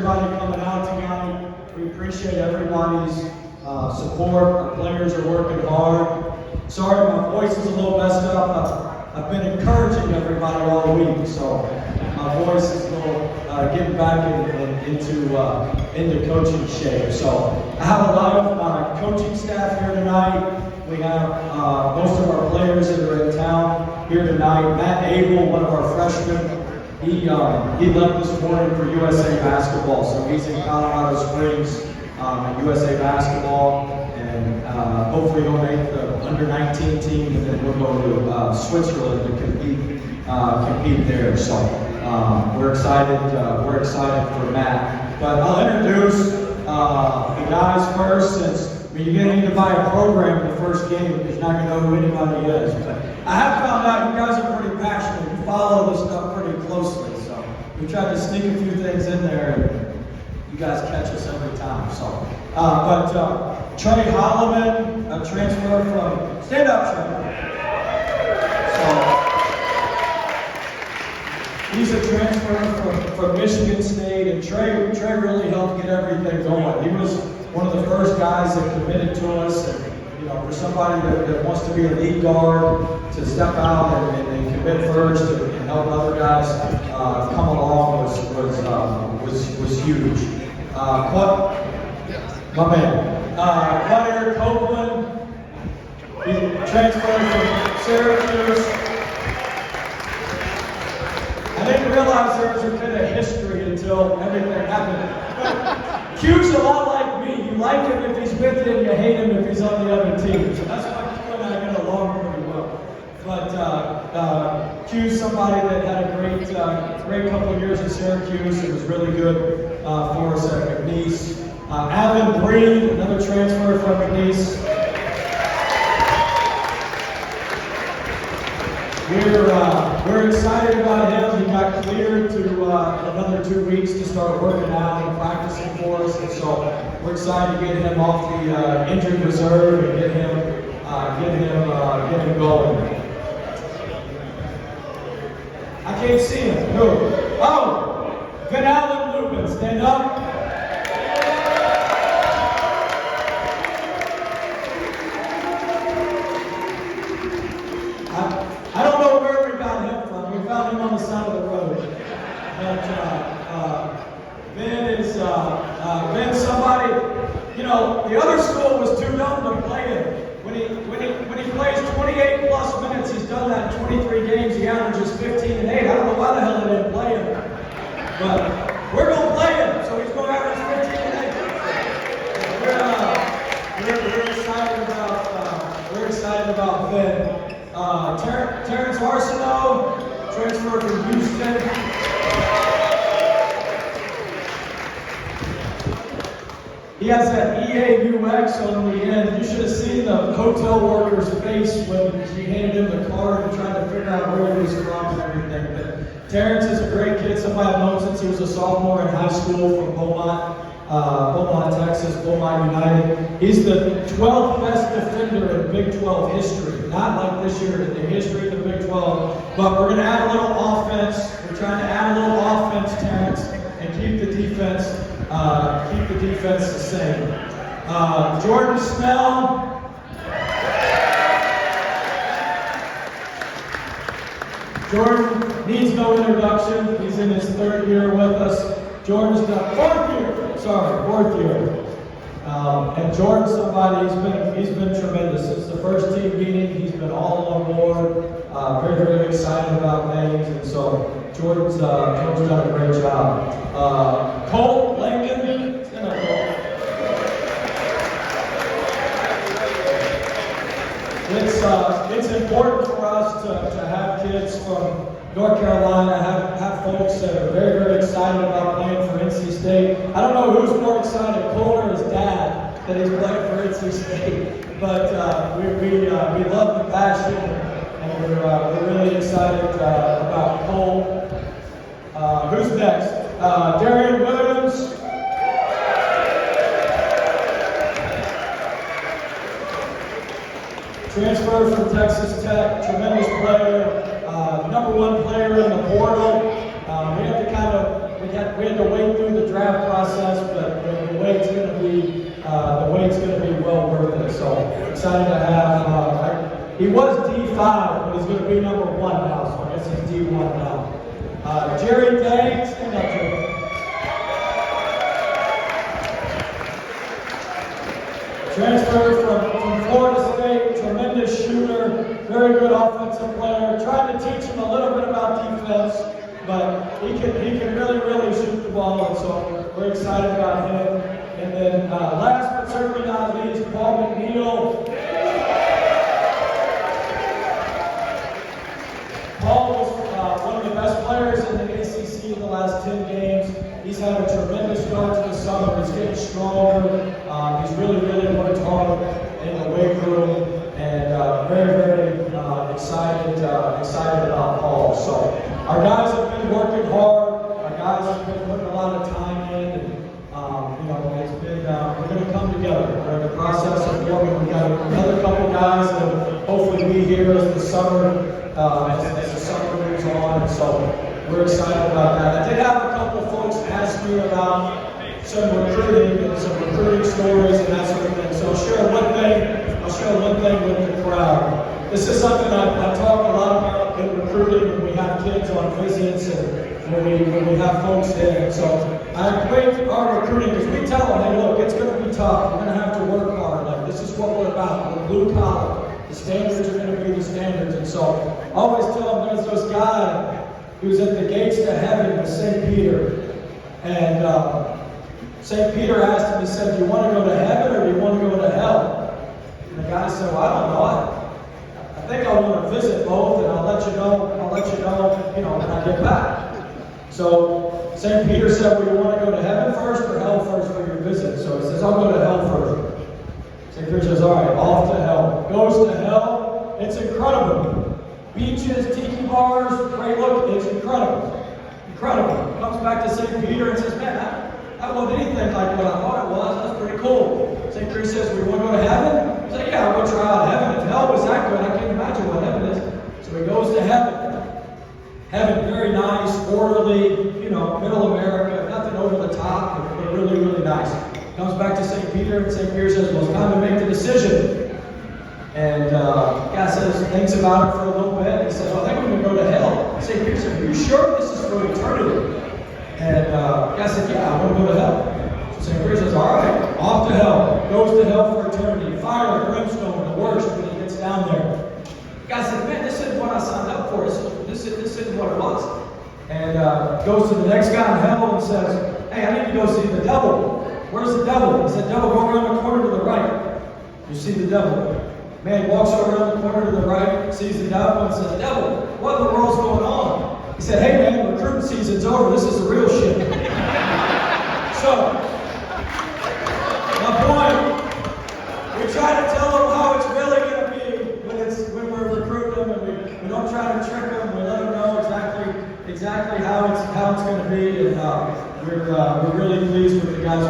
everybody coming out tonight. We appreciate everybody's support. Our players are working hard. Sorry, my voice is a little messed up. I've been encouraging everybody all week, so my voice is a little getting back into coaching shape. So I have a lot of my coaching staff here tonight. We have most of our players that are in town here tonight. Matt Abel, one of our freshmen, he left this morning for USA Basketball, so he's in Colorado Springs at USA Basketball, and hopefully he'll make the under-19 team, and then we'll go to Switzerland to compete there. So we're excited for Matt. But I'll introduce the guys first, since you're going to need to buy a program the first game because you're not going to know who anybody is. But I have found out you guys are pretty passionate. You follow this stuff pretty closely. So we tried to sneak a few things in there, and you guys catch us every time. So, Trey Holloman, a transfer from Stand Up, Trey. So he's a transfer from Michigan State, and Trey really helped get everything going. He was one of the first guys that committed to us, and for somebody that wants to be a lead guard to step out and commit first and help other guys come along was huge. My man, Eric Copeland, he transferred from Syracuse. I didn't realize there was a bit of history until everything happened. Q's a lot like me. You like him if he's with you, and you hate him if he's on the other team. So that's why Q and I get along pretty well. But Q's somebody that had a great couple of years at Syracuse. It was really good for us at McNeese. Alvin Breed, another transfer from McNeese. We're excited about him. He got cleared to another 2 weeks to start working out and practicing for us, and so we're excited to get him off the injured reserve and get him going. I can't see him. Who? Oh, Van Allen Lubin, stand up. I don't know where we got him from. We found him on the side of the road. But Ben's somebody, the other school was too dumb to play him. When he plays 28 plus minutes, he's done that in 23 games. He averages 15 and 8. I don't know why the hell they didn't play him. But we're going to play him, so he's going to average 15 and 8. We're excited about Ben. Terrence Arsenault, transfer from Houston. He has that EAUX on the end. You should have seen the hotel worker's face when she handed him the card and tried to figure out where he was from and everything. But Terrence is a great kid, somebody I've known since he was a sophomore in high school from Beaumont, Texas, Beaumont United. He's the 12th best defender in Big 12 history. Not like this year in the history of the Big 12, but we're going to add a little offense. We're trying to add a little offense, Terrence, and keep the defense the same. Jordan Snell. Jordan needs no introduction. He's in his third year with us. Jordan's done fourth year. And Jordan's somebody, he's been tremendous. Since the first team meeting, he's been all on board, very, very excited about things, and so Jordan's done a great job. Colt Langdon, stand up, Colt. It's important for us to have kids from North Carolina, have folks that are very, very excited about playing for NC State. I don't know who's more excited, Colt or his dad, that he's playing for NC State. But we love the passion, and we're really excited about Colt. Who's next? Darian Williams. Transfer from Texas Tech, tremendous player, #1 player in the portal. We we had to wait through the draft process, but the wait's going to be well worth it. So excited to have. He was D5, but he's going to be number 1 now. So I guess he's D1 now. Jerry Day, stand up, Jerry. Transferred from Florida State, tremendous shooter, very good offensive player. Tried to teach him a little bit about defense, but he can really shoot the ball, and so we're excited about him. And then last but certainly not least, Paul McNeil. Paul was one of the best players in the ACC in the last 10 games. He's had a tremendous start to the summer. He's getting stronger. He's really worked hard in the weight room, and very excited about Paul. So our guys have been working hard. Our guys have been putting a lot of time in, and it's been we're going to come together. We're in the process of forming. We've got another couple guys that will hopefully be here as the summer moves on, and so we're excited about that. I did have a couple of folks ask me about some recruiting and some recruiting stories and that sort of thing. So I'll share one thing with the crowd. This is something I talk a lot about in recruiting when we have kids on visits and when we have folks in. So I equate our recruiting because we tell them, hey, look, it's going to be tough. We're going to have to work hard. Like, this is what we're about. We're blue collar. The standards are going to be the standards. And so I always tell them there's this guy who's at the gates to heaven with St. Peter. And St. Peter asked him, he said, do you want to go to heaven or do you want to go to hell? And the guy said, well, I don't know. I think I want to visit both, and I'll let you know, when I get back. So St. Peter said, well, you want to go to heaven first or hell first for your visit? So he says, I'll go to hell first. St. Peter says, all right, off to hell. Goes to hell. It's incredible. Beaches, tiki bars, great look. It's incredible. Incredible. Comes back to St. Peter and says, man, I wasn't anything like what I thought it was. That's pretty cool. St. Peter says, we want to go to heaven? He's like, yeah, we'll try out heaven. If hell was that good, I can't imagine what heaven is. So he goes to heaven. Heaven, very nice, orderly, middle America, nothing over the top, but really nice. Comes back to St. Peter, and St. Peter says, well, it's time to make the decision. And the guy says, thinks about it for a little bit, and he says, well, I think I'm going to go to hell. St. Peter says, are you sure this is for eternity? And the guy said, yeah, I want to go to hell. So St. Peter says, all right, off to hell. Goes to hell for eternity. Fire, brimstone, the worst when he gets down there. The guy said, man, this isn't what I signed up for. This isn't what it was. And goes to the next guy in hell and says, hey, I need to go see the devil. Where's the devil? He said, devil, go around the corner to the right. You see the devil. Man walks around the corner to the right, sees the devil, and says, devil, what in the world's going on? He said, hey, man, recruiting season's over. This is the real shit. So, my point, we try to tell them how it's really going to be when we're recruiting them, and we don't try to trick them. We let them know exactly how it's going to be, and we're really pleased with the guys.